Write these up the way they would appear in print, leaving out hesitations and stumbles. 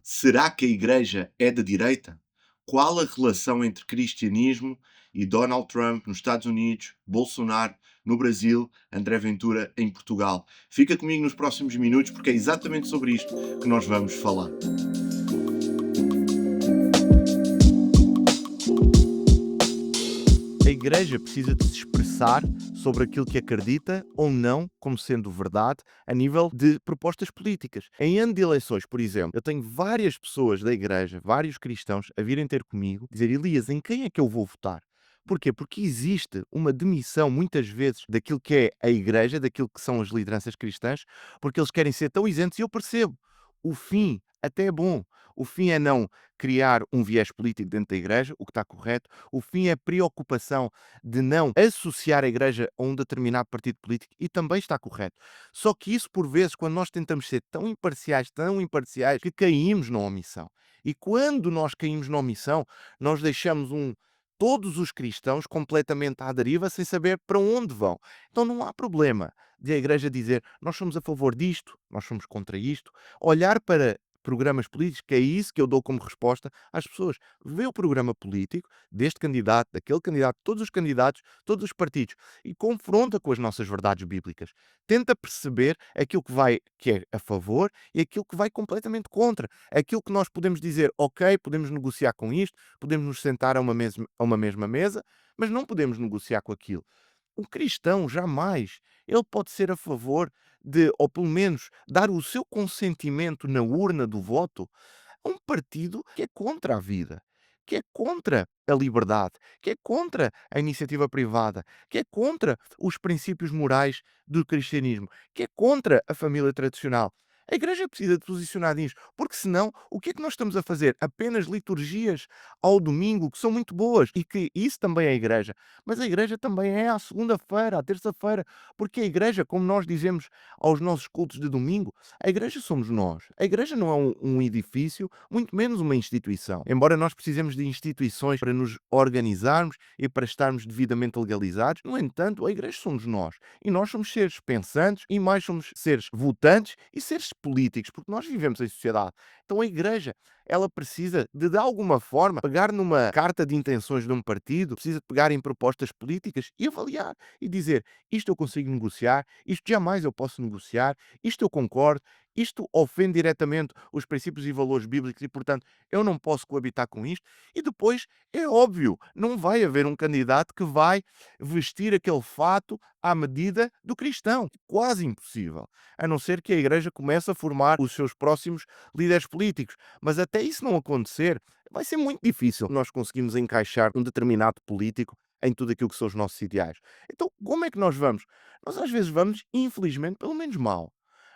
Será que a Igreja é de direita? Qual a relação entre cristianismo e Donald Trump nos Estados Unidos, Bolsonaro no Brasil, André Ventura em Portugal? Fica comigo nos próximos minutos porque é exatamente sobre isto que nós vamos falar. A Igreja precisa de se expressar sobre aquilo que acredita ou não como sendo verdade a nível de propostas políticas. Em ano de eleições, por exemplo, eu tenho várias pessoas da Igreja, vários cristãos, a virem ter comigo, dizer: Elias, em quem é que eu vou votar? Porquê? Porque existe uma demissão, muitas vezes, daquilo que é a Igreja, daquilo que são as lideranças cristãs, porque eles querem ser tão isentos, e eu percebo. O fim até é bom. O fim é não criar um viés político dentro da Igreja, o que está correto. O fim é a preocupação de não associar a Igreja a um determinado partido político, e também está correto. Só que isso, por vezes, quando nós tentamos ser tão imparciais, que caímos na omissão. E quando nós caímos na omissão, nós deixamos todos os cristãos completamente à deriva, sem saber para onde vão. Então não há problema de a Igreja dizer: nós somos a favor disto, nós somos contra isto. Olhar para programas políticos, que é isso que eu dou como resposta às pessoas. Vê o programa político deste candidato, daquele candidato, todos os candidatos, todos os partidos, e confronta com as nossas verdades bíblicas. Tenta perceber aquilo que é a favor e aquilo que vai completamente contra. Aquilo que nós podemos dizer: ok, podemos negociar com isto, podemos nos sentar a uma mesma mesa, mas não podemos negociar com aquilo. Um cristão jamais ele pode ser a favor de, ou pelo menos dar o seu consentimento na urna do voto a um partido que é contra a vida, que é contra a liberdade, que é contra a iniciativa privada, que é contra os princípios morais do cristianismo, que é contra a família tradicional. A Igreja precisa de posicionar nisso, porque senão o que é que nós estamos a fazer? Apenas liturgias ao domingo, que são muito boas, e que isso também é a Igreja. Mas a Igreja também é à segunda-feira, à terça-feira, porque a Igreja, como nós dizemos aos nossos cultos de domingo, a Igreja somos nós. A Igreja não é um edifício, muito menos uma instituição. Embora nós precisemos de instituições para nos organizarmos e para estarmos devidamente legalizados, no entanto, a Igreja somos nós. E nós somos seres pensantes, e mais somos seres votantes e seres políticos, porque nós vivemos em sociedade. Então a Igreja, ela precisa de alguma forma, pegar numa carta de intenções de um partido, precisa de pegar em propostas políticas e avaliar e dizer: isto eu consigo negociar, isto jamais eu posso negociar, isto eu concordo, isto ofende diretamente os princípios e valores bíblicos, e, portanto, eu não posso coabitar com isto. E depois, é óbvio, não vai haver um candidato que vai vestir aquele fato à medida do cristão. Quase impossível. A não ser que a Igreja comece a formar os seus próximos líderes políticos. Mas até isso não acontecer, vai ser muito difícil nós conseguirmos encaixar um determinado político em tudo aquilo que são os nossos ideais. Então, como é que nós vamos? Nós às vezes vamos, infelizmente, pelo menos mal.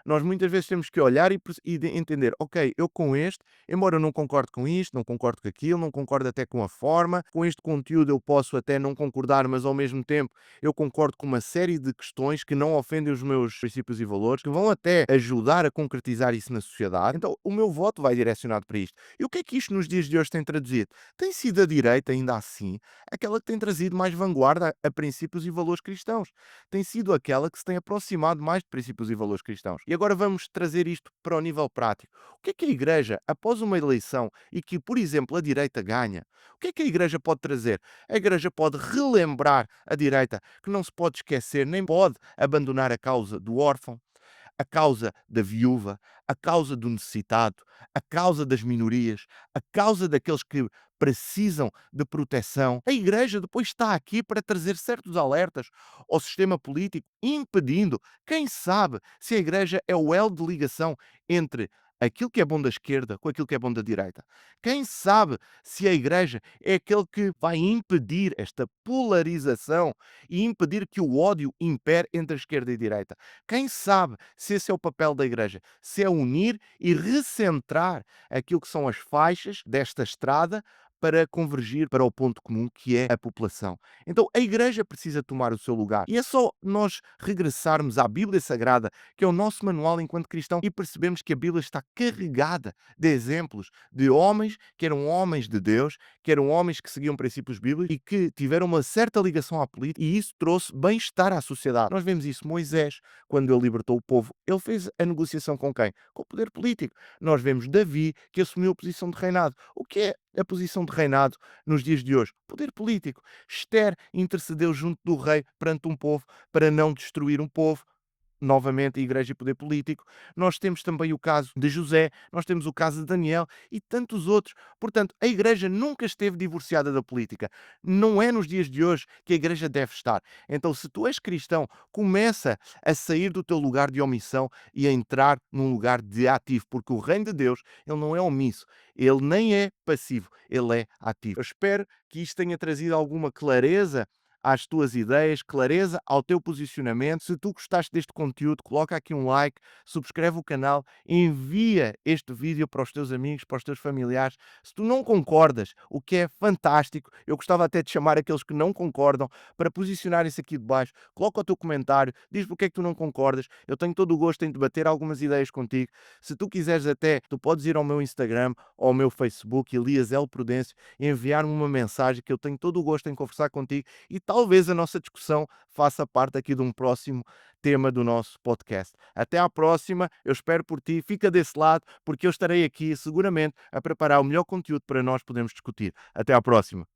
Nós muitas vezes temos que olhar e entender: ok, eu com este, embora eu não concorde com isto, não concordo com aquilo, não concordo até com a forma, com este conteúdo eu posso até não concordar, mas ao mesmo tempo eu concordo com uma série de questões que não ofendem os meus princípios e valores, que vão até ajudar a concretizar isso na sociedade. Então o meu voto vai direcionado para isto. E o que é que isto nos dias de hoje tem traduzido? Tem sido a direita, ainda assim, aquela que tem trazido mais vanguarda a princípios e valores cristãos. Tem sido aquela que se tem aproximado mais de princípios e valores cristãos. E agora vamos trazer isto para o nível prático. O que a Igreja, após uma eleição e que, por exemplo, a direita ganha, o que a Igreja pode trazer? A Igreja pode relembrar a direita que não se pode esquecer, nem pode abandonar a causa do órfão, a causa da viúva, a causa do necessitado, a causa das minorias, a causa daqueles que precisam de proteção. A Igreja depois está aqui para trazer certos alertas ao sistema político, impedindo, quem sabe, se a Igreja é o elo de ligação entre aquilo que é bom da esquerda com aquilo que é bom da direita. Quem sabe se a Igreja é aquele que vai impedir esta polarização e impedir que o ódio impere entre a esquerda e a direita. Quem sabe se esse é o papel da Igreja, se é unir e recentrar aquilo que são as faixas desta estrada para convergir para o ponto comum, que é a população. Então a Igreja precisa tomar o seu lugar. E é só nós regressarmos à Bíblia Sagrada, que é o nosso manual enquanto cristão, e percebemos que a Bíblia está carregada de exemplos de homens que eram homens de Deus, que eram homens que seguiam princípios bíblicos e que tiveram uma certa ligação à política, e isso trouxe bem-estar à sociedade. Nós vemos isso. Moisés, quando ele libertou o povo, ele fez a negociação com quem? Com o poder político. Nós vemos Davi, que assumiu a posição de reinado. O que é a posição de reinado nos dias de hoje? Poder político. Esther intercedeu junto do rei perante um povo para não destruir um povo. Novamente, a igreja e poder político. Nós temos também o caso de José, nós temos o caso de Daniel e tantos outros. Portanto, a igreja nunca esteve divorciada da política. Não é nos dias de hoje que a igreja deve estar. Então, se tu és cristão, começa a sair do teu lugar de omissão e a entrar num lugar de ativo, porque o reino de Deus, ele não é omisso, ele nem é passivo, ele é ativo. Eu espero que isto tenha trazido alguma clareza às tuas ideias, clareza ao teu posicionamento. Se tu gostaste deste conteúdo, coloca aqui um like, subscreve o canal, envia este vídeo para os teus amigos, para os teus familiares. Se tu não concordas, o que é fantástico, eu gostava até de chamar aqueles que não concordam para posicionarem-se aqui de baixo. Coloca o teu comentário, diz porque é que tu não concordas. Eu tenho todo o gosto em debater algumas ideias contigo. Se tu quiseres até, tu podes ir ao meu Instagram ou ao meu Facebook, Elias L. Prudêncio, e enviar-me uma mensagem que eu tenho todo o gosto em conversar contigo e talvez a nossa discussão faça parte aqui de um próximo tema do nosso podcast. Até à próxima, eu espero por ti, fica desse lado, porque eu estarei aqui seguramente a preparar o melhor conteúdo para nós podermos discutir. Até à próxima.